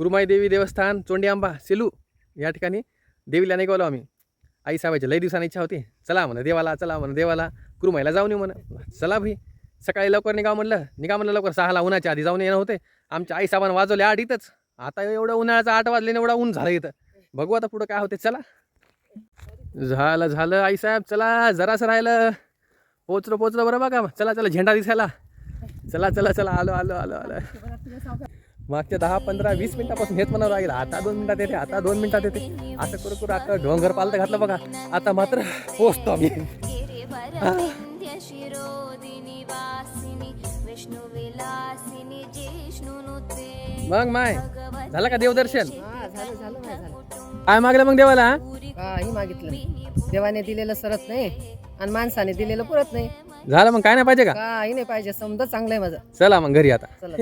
कुरुमाई देवी देवस्थान चोंडीआंबा सेलू या ठिकाणी देवीला निघालो आम्ही. आई साहेबाची लई दिवसांनी इच्छा होती, चला म्हणा देवाला, चला म्हणा देवाला, कुरुमाईला जाऊन येऊ म्हणा. चला भाई, सकाळी लवकर निघा म्हणलं लवकर 6ला उन्हाच्या आधी जाऊन येणं होते. आमच्या आई साहेबांना वाजवले 8 इथंच. आता एवढं उन्हाळ्याचं 8 वाजले एवढा ऊन झालं इथं. बघू आता पुढं काय होते. चला झालं आई साहेब, चला जरासं राहिलं, पोचलो बरं बघा. चला झेंडा दिसायला. चला आलो. मागच्या 10, 15, 20 मिनिटापासून हेच म्हणावं लागेल, आता 2 मिनिटात येते, आता 2 मिनिटात येते, असं करू आता ढोंगर पालतं घातलं बघा. आता मात्र पोचतो आम्ही. मग माय झालं का देवदर्शन? काय मागलं मग देवाला? काही मागितलं देवाने दिलेलं सरत नाही आणि माणसाने दिलेलं पुरत नाही. झालं मग काय नाही पाहिजे का? काही नाही पाहिजे, समजा चांगलं आहे माझं. चला मग घरी आता. चला